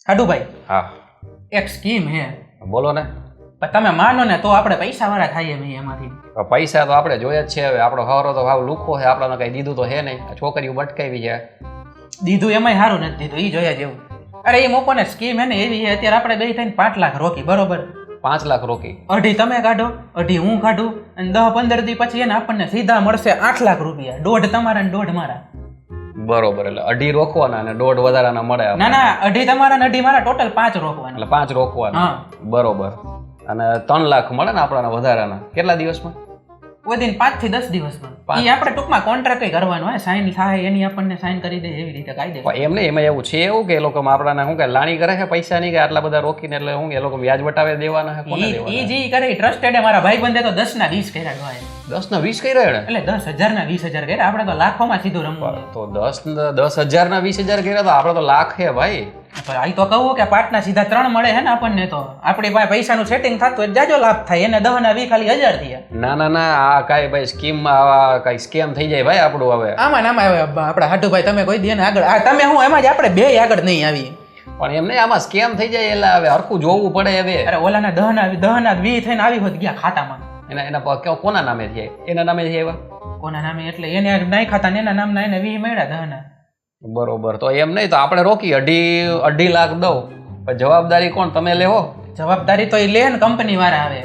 હાડુભાઈ, હા એક સ્કીમ હે, બોલો ને. પણ તમે માનો ને તો આપણે પૈસા વાળા થાય એમ એમાંથી. પૈસા તો આપણે જોઈએ જ છે. હવે આપણો હવારો તો ભાવ લુખો છે, આપણને કઈ દીધું તો હે નહીં. આ છોકરીઓ બટકાવી છે. દીધું એમાંય સારું નથી દીધું, ઈ જોયા જેવું. અરે એ મોકો ને સ્કીમ હે ને એવી છે, અત્યારે આપણે બે થઈને 5 લાખ રોકી, બરોબર? 5 લાખ રોકી. અઢી તમે કાઢો, અઢી હું કાઢું, અને 10-15 દી પછી એને આપણને સીધા મળશે 8 લાખ રૂપિયા. 1.5 તમારા ને 1.5 મારા. બરોબર, એટલે 2.5 રોકવાના અને 1.5 વધારાના મળે. ના ના, અઢી તમારા ને અઢી મારા, ટોટલ 5 રોકવાના. એટલે 5 રોકવાના. હા બરોબર. અને 3 લાખ મળે ને આપણાના વધારાના. કેટલા દિવસમાં? વધી 5 થી 10 દિવસમાં. એ આપણે ટૂંકમાં કોન્ટ્રાક્ટ કરવાનો હોય, સાઇન થાય એની આપણને સાઇન કરી દે એવી રીતે કાયદે. એમ નહીં, એમાં એવું છે એવું કે એ લોકો આપણાને શું કે લાણી કરે છે પૈસા ની, કે આટલા બધા રોકીને એટલે હું એ લોકો વ્યાજ વટાવે દેવાના છે? કોને દેવાના? ઈ જે કરે ટ્રસ્ટેડ મારા ભાઈબંધે તો 10 ના 20 કર્યા હોય. 10 ના 20 કર્યા એને? એટલે 10,000 ના 20,000 કર્યા. આપણે તો લાખોમાં સીધું રમવું. તો 10,000 ના 20,000 કર્યા તો આપણે તો લાખ છે ભાઈ. અહીં તો કહું કે 5 ના સીધા 3 મળે છે ને આપણને. તો આપણી પાસે પૈસાનું સેટિંગ થતું હોય જાજો લાભ થાય. એને 10 ના 20 ખાલી 1000 થયા. ના ના ના, આ કાંઈ ભાઈ સ્કીમમાં આવા કાંઈ સ્કેમ થઈ જાય ભાઈ આપણું. હવે આમાં નામાં હવે આપણા હાટુભાઈ તમે કોઈ દે ને આગળ. આ તમે હું એમાં જ આપણે બે આગળ નહીં આવી. પણ એમ નહીં, આમાં સ્કેમ થઈ જાય એટલે હવે હરખું જોવું પડે. હવે અરે ઓલાના 10 ના 20 થઈને આવી હોત ગયા ખાતામાં. એના કોના નામે થયા? એના નામે થયા એવા? કોના નામે એટલે એને નહીં ખાતા ને એના નામના એને 20 મળ્યા 10 ના. બરોબર. તો એમ નહીં, તો આપણે રોકી 2.5 લાખ દઉં, પણ જવાબદારી કોણ? તમે લેવો જવાબદારી? તો એ લે ને કંપની વાળા આવે.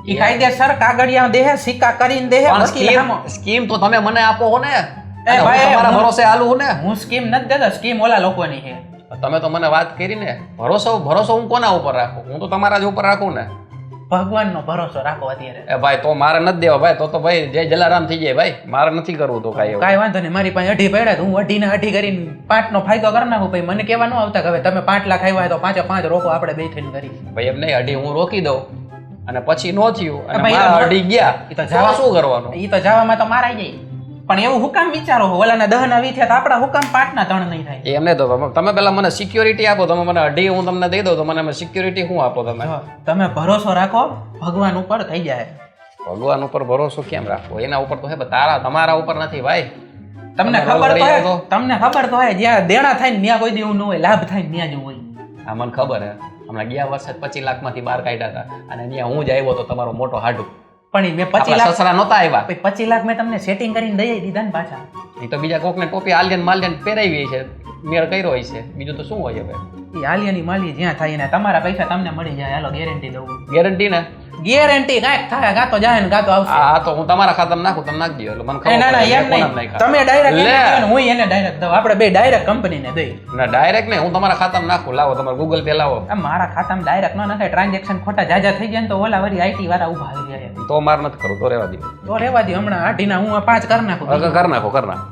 ઈ કાયદેસર કાગળિયા દેહે, સિક્કા કરીને દેહે. સ્કીમ તો તમે મને આપો હો ને. એ ભાઈ તમારા ભરોસે આલું ને. હું સ્કીમ નથી દેતો, સ્કીમ ઓલા લોકોની છે. તમે તો મને વાત કરી ને. ભરોસો હું કોના ઉપર રાખું? હું તો તમારા જ ઉપર રાખું ને. ભગવાનનો ભરોસો રાખો અત્યારે. એ ભાઈ તો મારે નથી દેવા ભાઈ. તો ભાઈ જય જલારામ થઈ જાય ભાઈ. મારે નથી કરવું તો કાંઈ. કાંઈ વાંધો નહીં, મારી પાસે 2.5 પડ્યા તો હું 2.5 ને 2.5 કરીને 5 નો ફાયદો કરી નાખું. ભાઈ મને કહેવા ન આવતા કે હવે તમે 5 લાખ આવ્યા તો 5 રોકો, આપણે બે થઈને કરી. ભાઈ એમ નહીં, 2.5 હું રોકી દઉં અને પછી નો થયું અને મારા 2.5 ગયા, ઈ તો જવા શું કરવાનું? ઈ તો જવામાં તો મારાઈ જાય. પણ એવું હુકામ વિચારો, ઓલાના 10 ના 20 થયા તો આપણા હુકામ 5 ના 3 નહીં થાય. એમ નહીં, તો તમે પેલા મને સિક્યોરિટી આપો. તમે મને 2.5 હું તમને દઈ દઉં તો મને સિક્યોરિટી શું આપો? તમે ભરોસો રાખો, ભગવાન ઉપર થઈ જાય. ભગવાન ઉપર ભરોસો કેમ રાખવો? એના ઉપર તો હે, તમારા ઉપર નથી ભાઈ. તમને ખબર તો હોય જ્યાં દેણા થાય ને ત્યાં કોઈ દેવું ન હોય, લાભ થાય ને ત્યાં જ હોય. હા મને ખબર હે. હમણાં ગયા વર્ષે 25 લાખમાંથી બહાર કાઢ્યા હતા અને ત્યાં હું જ આવ્યો તો તમારો મોટો હાડું. પણ મેં 25 લાખ સસરા નહોતા આવ્યા. 25 લાખ મેં તમને સેટિંગ કરીને દઈ દીધા ને પાછા. એ તો બીજા કોકને ટોપી આલિયન માલિયન પહેરાવી છે, મેળ કર્યો હોય છે. બીજું તો શું હોય હવે? એ આલિયાની માલી જ્યાં થાય ને તમારા પૈસા તમને મળી જાય. હાલો ગેરંટી દઉં. ગેરંટી ને? ગેરંટી કાંઈક થાય, ગાતો જાય ને ગાતો આવશે. હા તો હું તમારા ખાતામાં નાખું, તમે નાખી દો એટલે મને ખબર. ના એમ નહીં, તમે ડાયરેક્ટ હું એને ડાયરેક્ટ દઉં. આપણે બે ડાયરેક્ટ કંપનીને દઈ. ના ડાયરેક્ટ નહીં, હું તમારા ખાતામાં નાખું. લાવો તમારે ગૂગલ પે લાવો. મારા ખાતામાં ડાયરેક્ટ ન નાખે. ટ્રાન્ઝેક્શન ખોટા જાજા થઈ ગયા ને તો ઓલા વળી આઈટી વાળા ઉભા આવી જાય. તો માર નથી કરવું, તો રહેવા દો. તો રહેવા દો. હમણાં 8 ના હું 5 કરી નાખું. કર નાખો.